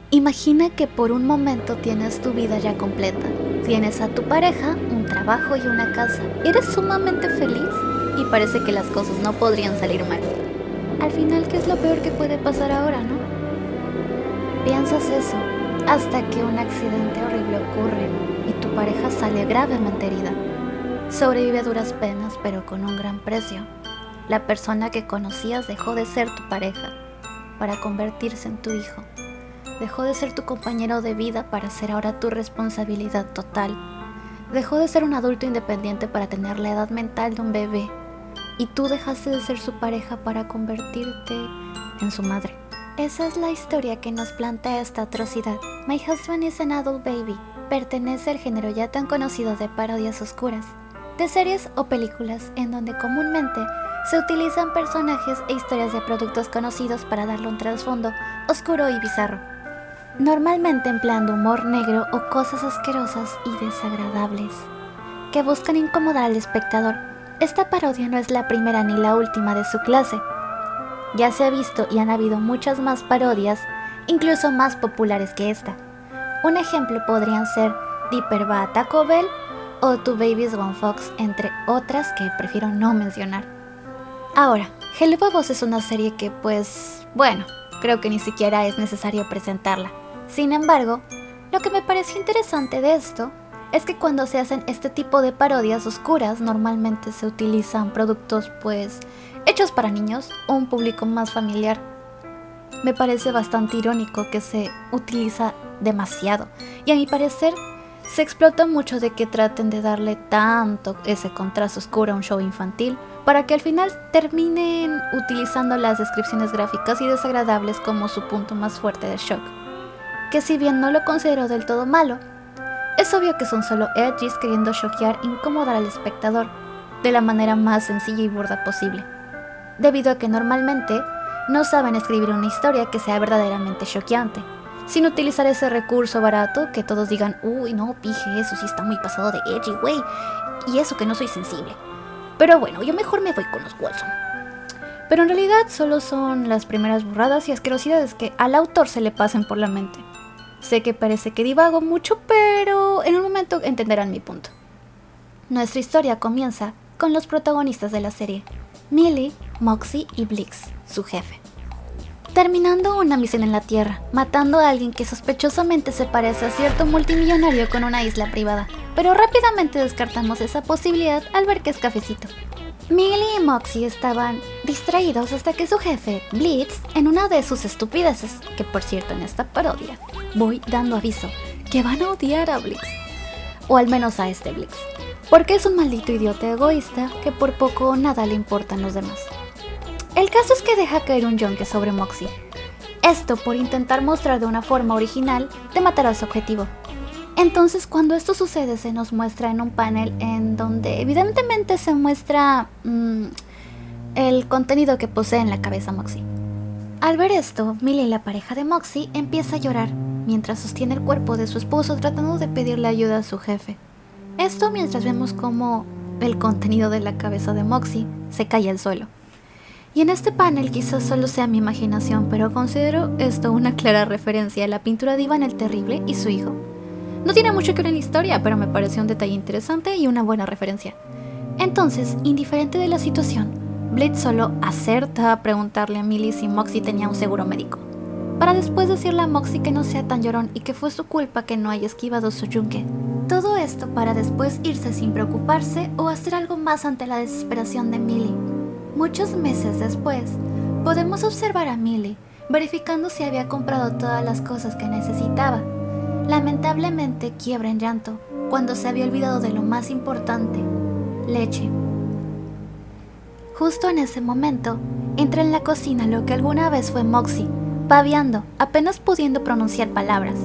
Imagina que por un momento tienes tu vida ya completa. Tienes a tu pareja, un trabajo y una casa. Eres sumamente feliz y parece que las cosas no podrían salir mal. Al final, ¿qué es lo peor que puede pasar ahora, no? Piensas eso hasta que un accidente horrible ocurre y tu pareja sale gravemente herida. Sobrevive a duras penas, pero con un gran precio. La persona que conocías dejó de ser tu pareja para convertirse en tu hijo. Dejó de ser tu compañero de vida para ser ahora tu responsabilidad total. Dejó de ser un adulto independiente para tener la edad mental de un bebé. Y tú dejaste de ser su pareja para convertirte en su madre. Esa es la historia que nos plantea esta atrocidad. My Husband is an Adult Baby pertenece al género ya tan conocido de parodias oscuras, de series o películas en donde comúnmente se utilizan personajes e historias de productos conocidos para darle un trasfondo oscuro y bizarro, normalmente empleando humor negro o cosas asquerosas y desagradables que buscan incomodar al espectador. Esta parodia no es la primera ni la última de su clase. Ya se ha visto y han habido muchas más parodias, incluso más populares que esta. Un ejemplo podrían ser Dipper va a Taco Bell o Two Babies One Fox, entre otras que prefiero no mencionar. Ahora, Hello Babos es una serie que creo que ni siquiera es necesario presentarla. Sin embargo, lo que me parece interesante de esto es que cuando se hacen este tipo de parodias oscuras, normalmente se utilizan productos hechos para niños o un público más familiar. Me parece bastante irónico que se utiliza demasiado y a mi parecer se explota mucho de que traten de darle tanto ese contraste oscuro a un show infantil para que al final terminen utilizando las descripciones gráficas y desagradables como su punto más fuerte de shock. Que si bien no lo considero del todo malo, es obvio que son solo edgys queriendo shockear e incomodar al espectador de la manera más sencilla y burda posible, debido a que normalmente no saben escribir una historia que sea verdaderamente choqueante, sin utilizar ese recurso barato que todos digan, uy no, pije, eso sí está muy pasado de edgy, güey, y eso que no soy sensible. Pero bueno, yo mejor me voy con los Wilson. Pero en realidad solo son las primeras burradas y asquerosidades que al autor se le pasen por la mente. Sé que parece que divago mucho, pero en un momento entenderán mi punto. Nuestra historia comienza con los protagonistas de la serie, Millie, Moxie y Blix, su jefe, terminando una misión en la Tierra, matando a alguien que sospechosamente se parece a cierto multimillonario con una isla privada, pero rápidamente descartamos esa posibilidad al ver que es cafecito. Millie y Moxie estaban distraídos hasta que su jefe, Blitz, en una de sus estupideces, que por cierto en esta parodia voy dando aviso que van a odiar a Blitz, o al menos a este Blitz, porque es un maldito idiota egoísta que por poco o nada le importan los demás. El caso es que deja caer un yonke sobre Moxie, esto por intentar mostrar de una forma original de matar a su objetivo. Entonces cuando esto sucede se nos muestra en un panel en donde evidentemente se muestra el contenido que posee en la cabeza Moxie. Al ver esto, Millie, la pareja de Moxie, empieza a llorar mientras sostiene el cuerpo de su esposo tratando de pedirle ayuda a su jefe. Esto mientras vemos cómo el contenido de la cabeza de Moxie se cae al suelo. Y en este panel quizás solo sea mi imaginación, pero considero esto una clara referencia a la pintura de Iván el Terrible y su hijo. No tiene mucho que ver en la historia, pero me pareció un detalle interesante y una buena referencia. Entonces, indiferente de la situación, Blitz solo acerta a preguntarle a Millie si Moxie tenía un seguro médico, para después decirle a Moxie que no sea tan llorón y que fue su culpa que no haya esquivado su yunque. Todo esto para después irse sin preocuparse o hacer algo más ante la desesperación de Millie. Muchos meses después, podemos observar a Millie verificando si había comprado todas las cosas que necesitaba. Lamentablemente quiebra en llanto cuando se había olvidado de lo más importante, leche. Justo en ese momento, entra en la cocina lo que alguna vez fue Moxie, babeando, apenas pudiendo pronunciar palabras.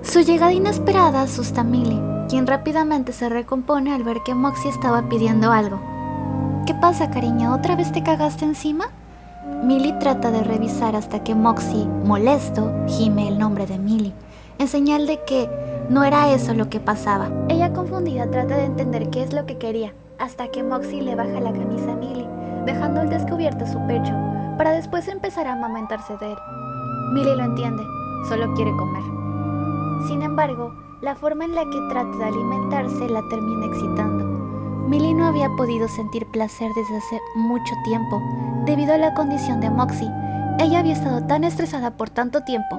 Su llegada inesperada asusta a Millie, quien rápidamente se recompone al ver que Moxie estaba pidiendo algo. ¿Qué pasa, cariño? ¿Otra vez te cagaste encima? Millie trata de revisar hasta que Moxie, molesto, gime el nombre de Millie, en señal de que no era eso lo que pasaba. Ella confundida trata de entender qué es lo que quería, hasta que Moxie le baja la camisa a Millie, dejando al descubierto su pecho, para después empezar a amamentarse de él. Millie lo entiende, solo quiere comer. Sin embargo, la forma en la que trata de alimentarse la termina excitando. Millie no había podido sentir placer desde hace mucho tiempo, debido a la condición de Moxie. Ella había estado tan estresada por tanto tiempo,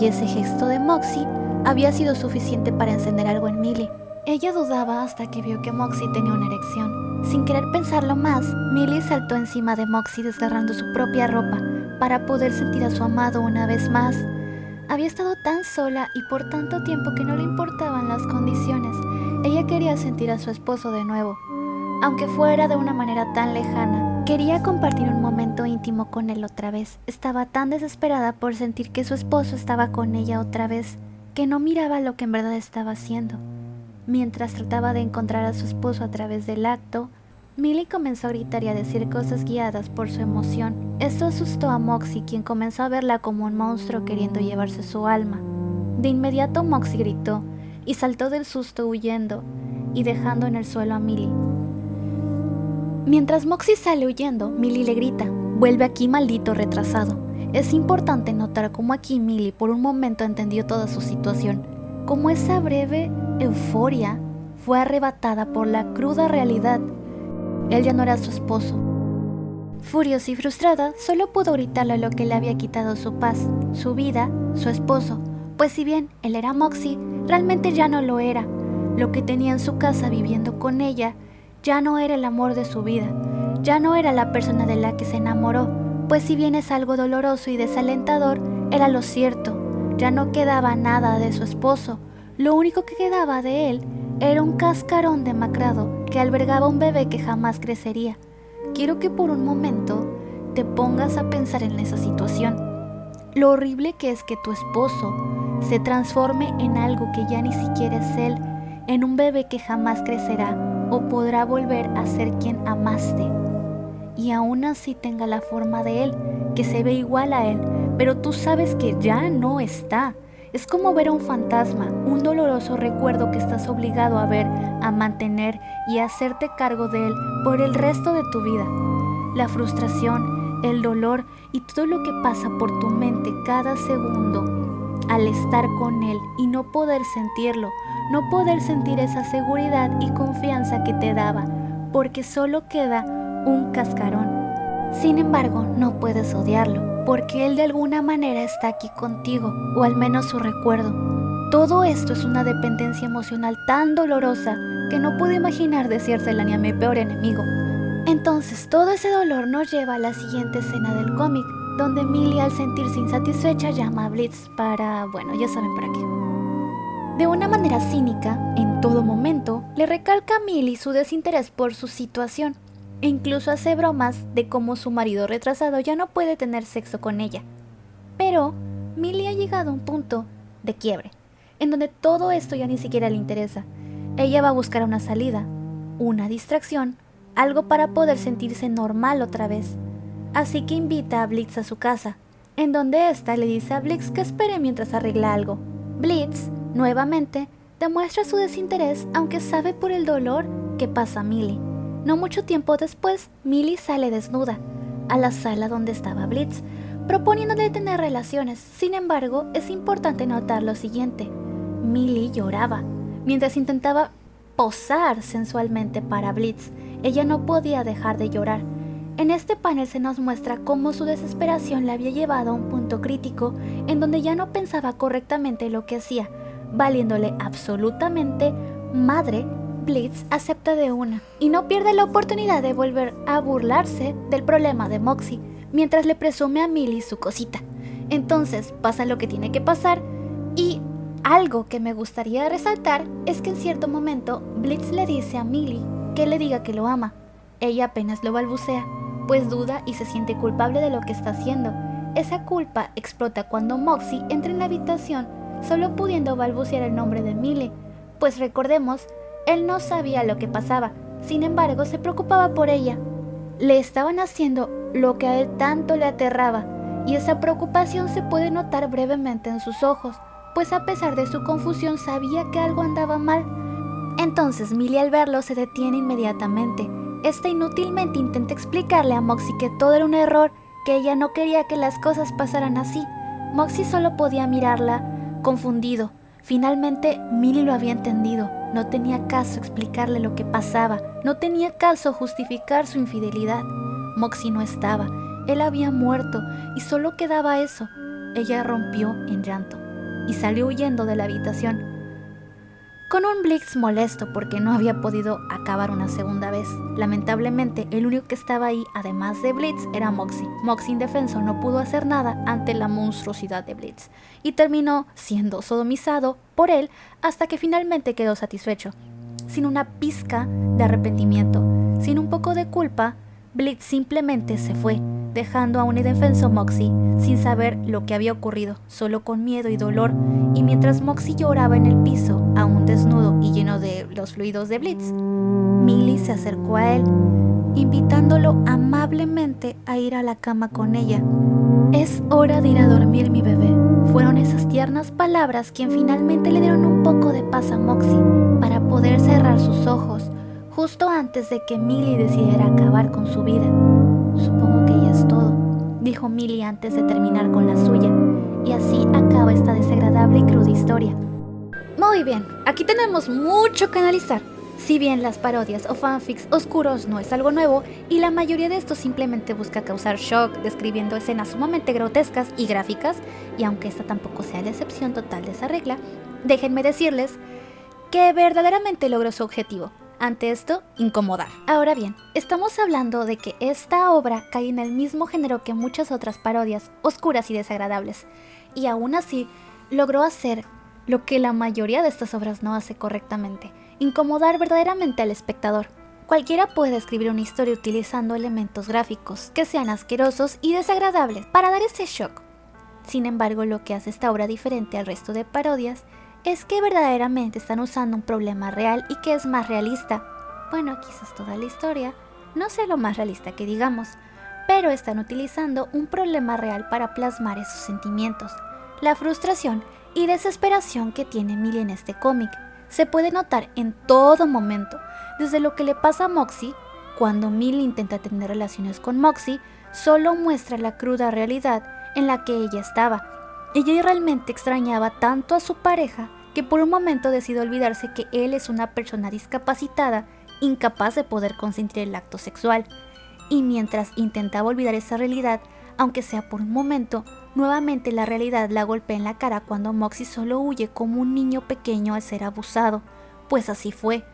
y ese gesto de Moxie había sido suficiente para encender algo en Millie. Ella dudaba hasta que vio que Moxie tenía una erección. Sin querer pensarlo más, Millie saltó encima de Moxie desgarrando su propia ropa para poder sentir a su amado una vez más. Había estado tan sola y por tanto tiempo que no le importaban las condiciones. Ella quería sentir a su esposo de nuevo, aunque fuera de una manera tan lejana. Quería compartir un momento íntimo con él otra vez. Estaba tan desesperada por sentir que su esposo estaba con ella otra vez, que no miraba lo que en verdad estaba haciendo. Mientras trataba de encontrar a su esposo a través del acto, Millie comenzó a gritar y a decir cosas guiadas por su emoción. Esto asustó a Moxie, quien comenzó a verla como un monstruo queriendo llevarse su alma. De inmediato Moxie gritó y saltó del susto huyendo y dejando en el suelo a Millie. Mientras Moxie sale huyendo, Millie le grita: «Vuelve aquí, maldito retrasado». Es importante notar cómo aquí Millie por un momento entendió toda su situación, como esa breve euforia fue arrebatada por la cruda realidad. Él ya no era su esposo. Furiosa y frustrada, solo pudo gritarle lo que le había quitado su paz, su vida, su esposo, pues si bien él era Moxie, realmente ya no lo era. Lo que tenía en su casa viviendo con ella ya no era el amor de su vida, ya no era la persona de la que se enamoró, pues si bien es algo doloroso y desalentador, era lo cierto. Ya no quedaba nada de su esposo, lo único que quedaba de él era un cascarón demacrado que albergaba un bebé que jamás crecería. Quiero que por un momento te pongas a pensar en esa situación. Lo horrible que es que tu esposo se transforme en algo que ya ni siquiera es él, en un bebé que jamás crecerá o podrá volver a ser quien amaste. Y aún así tenga la forma de él, que se ve igual a él, pero tú sabes que ya no está. Es como ver a un fantasma, un doloroso recuerdo que estás obligado a ver, a mantener y a hacerte cargo de él por el resto de tu vida. La frustración, el dolor y todo lo que pasa por tu mente cada segundo al estar con él y no poder sentirlo, no poder sentir esa seguridad y confianza que te daba, porque solo queda un cascarón. Sin embargo, no puedes odiarlo, porque él de alguna manera está aquí contigo, o al menos su recuerdo. Todo esto es una dependencia emocional tan dolorosa que no puedo imaginar decírsela ni a mi peor enemigo. Entonces, todo ese dolor nos lleva a la siguiente escena del cómic, donde Millie, al sentirse insatisfecha, llama a Blitz para, ya saben para qué. De una manera cínica, en todo momento, le recalca a Millie su desinterés por su situación, e incluso hace bromas de cómo su marido retrasado ya no puede tener sexo con ella. Pero Millie ha llegado a un punto de quiebre, en donde todo esto ya ni siquiera le interesa. Ella va a buscar una salida, una distracción, algo para poder sentirse normal otra vez. Así que invita a Blitz a su casa, en donde ésta le dice a Blitz que espere mientras arregla algo. Blitz, nuevamente, demuestra su desinterés, aunque sabe por el dolor que pasa Millie. No mucho tiempo después, Millie sale desnuda a la sala donde estaba Blitz, proponiéndole tener relaciones. Sin embargo, es importante notar lo siguiente: Millie lloraba mientras intentaba posar sensualmente para Blitz. Ella no podía dejar de llorar. En este panel se nos muestra cómo su desesperación la había llevado a un punto crítico en donde ya no pensaba correctamente lo que hacía, valiéndole absolutamente madre. Blitz acepta de una y no pierde la oportunidad de volver a burlarse del problema de Moxie mientras le presume a Millie su cosita. Entonces pasa lo que tiene que pasar, y algo que me gustaría resaltar es que en cierto momento Blitz le dice a Millie que le diga que lo ama. Ella apenas lo balbucea, pues duda y se siente culpable de lo que está haciendo. Esa culpa explota cuando Moxie entra en la habitación, solo pudiendo balbucear el nombre de Millie, pues recordemos, él no sabía lo que pasaba. Sin embargo, se preocupaba por ella. Le estaban haciendo lo que a él tanto le aterraba, y esa preocupación se puede notar brevemente en sus ojos, pues a pesar de su confusión sabía que algo andaba mal. Entonces Millie, al verlo, se detiene inmediatamente. Esta inútilmente intenta explicarle a Moxie que todo era un error, que ella no quería que las cosas pasaran así, Moxie solo podía mirarla, confundido. Finalmente, Millie lo había entendido. No tenía caso explicarle lo que pasaba. No tenía caso justificar su infidelidad. Moxie no estaba. Él había muerto y solo quedaba eso. Ella rompió en llanto y salió huyendo de la habitación, con un Blitz molesto porque no había podido acabar una segunda vez. Lamentablemente, el único que estaba ahí, además de Blitz, era Moxie. Moxie indefenso no pudo hacer nada ante la monstruosidad de Blitz y terminó siendo sodomizado por él hasta que finalmente quedó satisfecho. Sin una pizca de arrepentimiento, sin un poco de culpa, Blitz simplemente se fue, dejando a un indefenso Moxie sin saber lo que había ocurrido, solo con miedo y dolor, y mientras Moxie lloraba en el piso, aún desnudo y lleno de los fluidos de Blitz, Millie se acercó a él, invitándolo amablemente a ir a la cama con ella. «Es hora de ir a dormir, mi bebé», fueron esas tiernas palabras quien finalmente le dieron un poco de paz a Moxie para poder cerrar sus ojos, justo antes de que Millie decidiera acabar con su vida. «Supongo que ya es todo», dijo Millie antes de terminar con la suya, y así acaba esta desagradable y cruda historia. Muy bien, aquí tenemos mucho que analizar. Si bien las parodias o fanfics oscuros no es algo nuevo, y la mayoría de estos simplemente busca causar shock describiendo escenas sumamente grotescas y gráficas, y aunque esta tampoco sea la excepción total de esa regla, déjenme decirles que verdaderamente logró su objetivo. Ante esto, incomodar. Ahora bien, estamos hablando de que esta obra cae en el mismo género que muchas otras parodias oscuras y desagradables, y aún así logró hacer lo que la mayoría de estas obras no hace correctamente: incomodar verdaderamente al espectador. Cualquiera puede escribir una historia utilizando elementos gráficos que sean asquerosos y desagradables para dar ese shock. Sin embargo, lo que hace esta obra diferente al resto de parodias es que verdaderamente están usando un problema real y que es más realista. Bueno, quizás toda la historia no sea lo más realista que digamos, pero están utilizando un problema real para plasmar esos sentimientos. La frustración y desesperación que tiene Millie en este cómic se puede notar en todo momento, desde lo que le pasa a Moxie. Cuando Millie intenta tener relaciones con Moxie, solo muestra la cruda realidad en la que ella estaba. Ella realmente extrañaba tanto a su pareja que por un momento decide olvidarse que él es una persona discapacitada, incapaz de poder consentir el acto sexual. Y mientras intentaba olvidar esa realidad, aunque sea por un momento, nuevamente la realidad la golpea en la cara cuando Moxie solo huye como un niño pequeño al ser abusado. Pues así fue.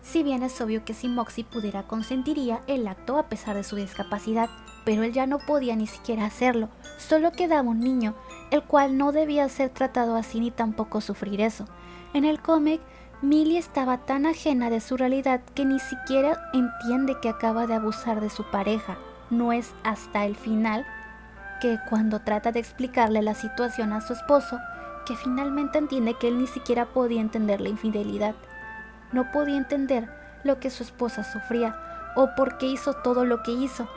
Si bien es obvio que si Moxie pudiera consentiría el acto a pesar de su discapacidad, pero él ya no podía ni siquiera hacerlo, solo quedaba un niño, el cual no debía ser tratado así ni tampoco sufrir eso. En el cómic, Millie estaba tan ajena de su realidad que ni siquiera entiende que acaba de abusar de su pareja. No es hasta el final, que cuando trata de explicarle la situación a su esposo, que finalmente entiende que él ni siquiera podía entender la infidelidad. No podía entender lo que su esposa sufría o por qué hizo todo lo que hizo.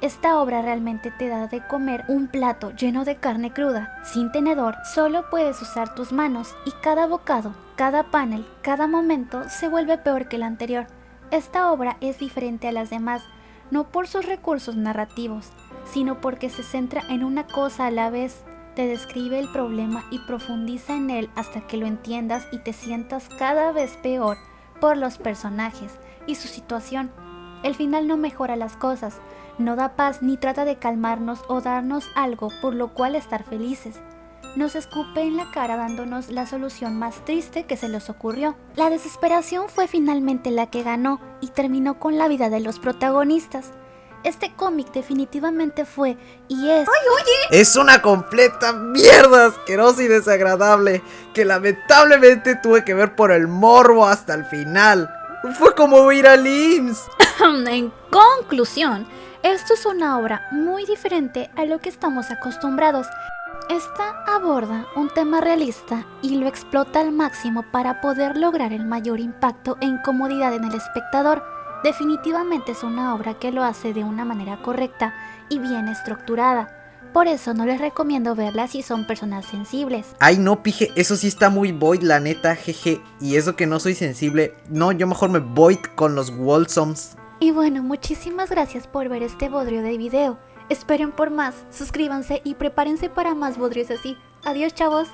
Esta obra realmente te da de comer un plato lleno de carne cruda, sin tenedor. Solo puedes usar tus manos y cada bocado, cada panel, cada momento se vuelve peor que el anterior. Esta obra es diferente a las demás, no por sus recursos narrativos, sino porque se centra en una cosa a la vez. Te describe el problema y profundiza en él hasta que lo entiendas y te sientas cada vez peor por los personajes y su situación. El final no mejora las cosas, no da paz ni trata de calmarnos o darnos algo por lo cual estar felices. Nos escupe en la cara dándonos la solución más triste que se les ocurrió. La desesperación fue finalmente la que ganó y terminó con la vida de los protagonistas. Este cómic definitivamente fue y es... ¡Ay, oye! Es una completa mierda asquerosa y desagradable que lamentablemente tuve que ver por el morbo hasta el final. Fue como ir al IMSS. En conclusión, esto es una obra muy diferente a lo que estamos acostumbrados. Esta aborda un tema realista y lo explota al máximo para poder lograr el mayor impacto e incomodidad en el espectador. Definitivamente es una obra que lo hace de una manera correcta y bien estructurada. Por eso no les recomiendo verla si son personas sensibles. Ay no, pije, eso sí está muy void, la neta, jeje. Y eso que no soy sensible, no, yo mejor me void con los Wholesome. Y bueno, muchísimas gracias por ver este bodrio de video. Esperen por más, suscríbanse y prepárense para más bodrios así. Adiós, chavos.